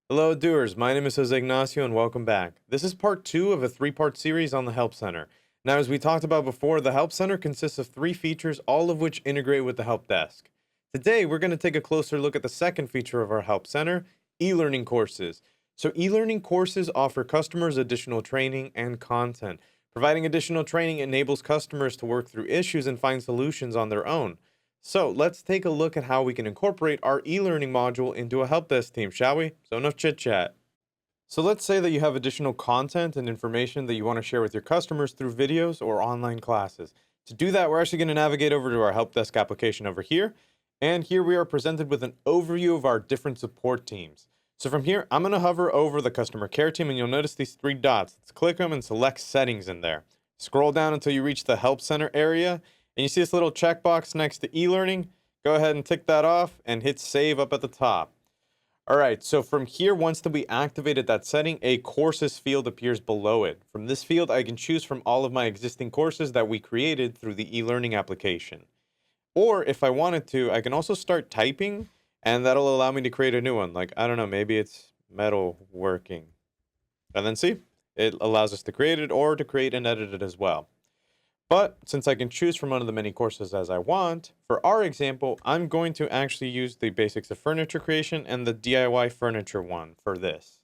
Hello, doers. My name is Jose Ignacio, and welcome back. This is part 2 of a 3-part series on the Help Center. Now, as we talked about before, the Help Center consists of 3 features, all of which integrate with the Help Desk. Today, we're going to take a closer look at the second feature of our Help Center, e-learning courses. So, e-learning courses offer customers additional training and content. Providing additional training enables customers to work through issues and find solutions on their own. So let's take a look at how we can incorporate our e-learning module into a help desk team, shall we? So enough chit chat. So let's say that you have additional content and information that you want to share with your customers through videos or online classes. To do that, we're actually going to navigate over to our help desk application over here. And here we are presented with an overview of our different support teams. So from here, I'm going to hover over the customer care team, and you'll notice these 3 dots. Let's click them and select settings in there. Scroll down until you reach the help center area. And you see this little checkbox next to e-learning. Go ahead and tick that off and hit save up at the top. All right, so from here, once that we activated that setting, a courses field appears below it. From this field, I can choose from all of my existing courses that we created through the e-learning application. Or if I wanted to, I can also start typing, and that'll allow me to create a new one. Like, I don't know, maybe it's metalworking. And then see, it allows us to create it or to create and edit it as well. But since I can choose from one of the many courses as I want, for our example, I'm going to actually use the basics of furniture creation and the DIY furniture one for this.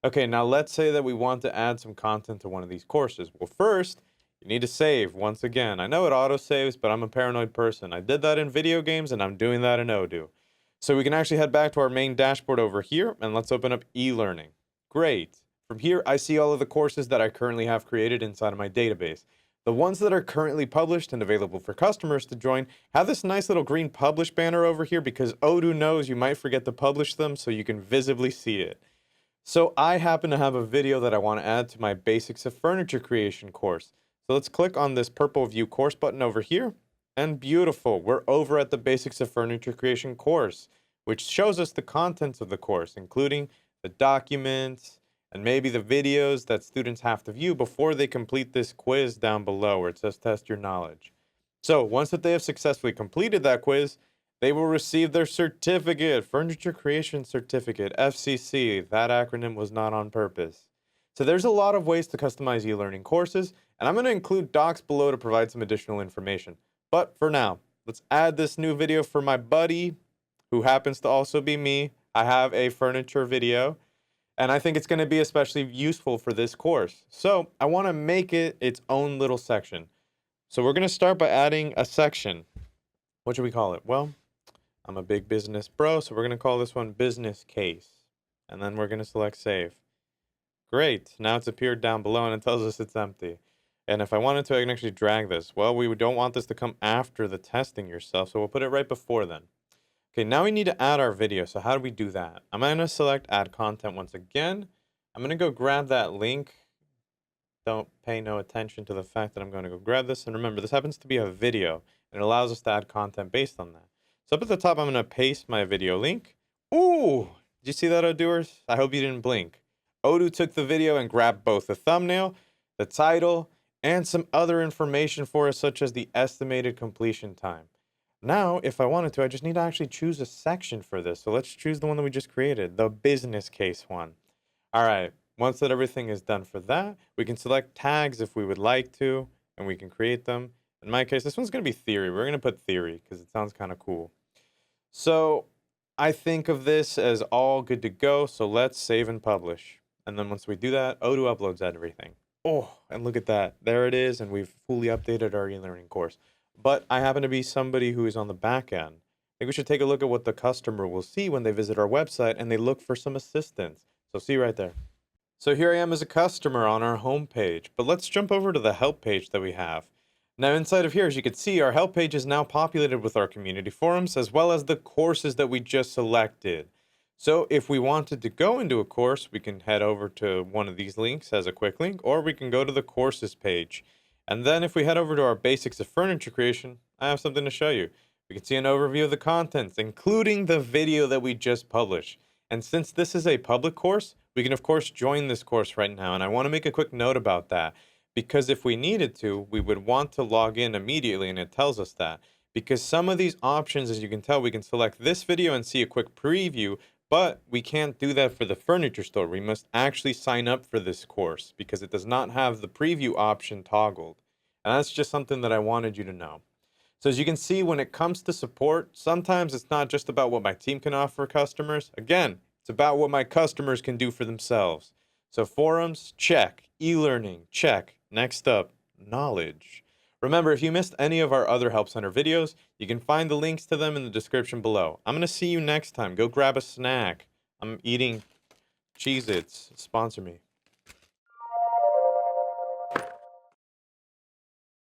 Okay, now let's say that we want to add some content to one of these courses. Well, first, you need to save. Once again, I know it auto-saves, but I'm a paranoid person. I did that in video games, and I'm doing that in Odoo. So we can actually head back to our main dashboard over here, and let's open up e-learning. Great. From here, I see all of the courses that I currently have created inside of my database. The ones that are currently published and available for customers to join have this nice little green publish banner over here because Odoo knows you might forget to publish them, so you can visibly see it. So I happen to have a video that I want to add to my Basics of Furniture Creation course. So let's click on this purple View Course button over here, and beautiful, we're over at the Basics of Furniture Creation course, which shows us the contents of the course, including the documents, and maybe the videos that students have to view before they complete this quiz down below where it says test your knowledge. So once that they have successfully completed that quiz, they will receive their certificate, Furniture Creation Certificate, FCC. That acronym was not on purpose. So there's a lot of ways to customize e-learning courses, and I'm going to include docs below to provide some additional information. But for now, let's add this new video for my buddy, who happens to also be me. I have a furniture video, and I think it's going to be especially useful for this course. So I want to make it its own little section. So we're going to start by adding a section. What should we call it? Well, I'm a big business bro, so we're going to call this one Business Case. And then we're going to select Save. Great. Now it's appeared down below and it tells us it's empty. And if I wanted to, I can actually drag this. Well, we don't want this to come after the testing yourself, so we'll put it right before then. Okay, now we need to add our video. So how do we do that? I'm going to select Add Content once again. I'm going to go grab that link. Don't pay no attention to the fact that I'm going to go grab this. And remember, this happens to be a video, and it allows us to add content based on that. So up at the top, I'm going to paste my video link. Ooh, did you see that, Odooers? I hope you didn't blink. Odoo took the video and grabbed both the thumbnail, the title, and some other information for us, such as the estimated completion time. Now, if I wanted to, I just need to actually choose a section for this. So let's choose the one that we just created, the business case one. All right, once that everything is done for that, we can select tags if we would like to, and we can create them. In my case, this one's going to be theory. We're going to put theory because it sounds kind of cool. So I think of this as all good to go. So let's save and publish. And then once we do that, Odoo uploads everything. Oh, and look at that. There it is, and we've fully updated our e-learning course. But I happen to be somebody who is on the back end. I think we should take a look at what the customer will see when they visit our website and they look for some assistance. So see right there. So here I am as a customer on our home page, but let's jump over to the help page that we have. Now inside of here, as you can see, our help page is now populated with our community forums as well as the courses that we just selected. So if we wanted to go into a course, we can head over to one of these links as a quick link, or we can go to the courses page. And then if we head over to our Basics of Furniture Creation, I have something to show you. We can see an overview of the contents, including the video that we just published. And since this is a public course, we can of course join this course right now. And I want to make a quick note about that, because if we needed to, we would want to log in immediately, and it tells us that. Because some of these options, as you can tell, we can select this video and see a quick preview, But we can't do that for the furniture store. We must actually sign up for this course because it does not have the preview option toggled. And that's just something that I wanted you to know. So as you can see, when it comes to support, sometimes it's not just about what my team can offer customers. Again, it's about what my customers can do for themselves. So forums, check. E-learning, check. Next up, knowledge. Remember, if you missed any of our other Help Center videos, you can find the links to them in the description below. I'm going to see you next time. Go grab a snack. I'm eating Cheez-Its. Sponsor me.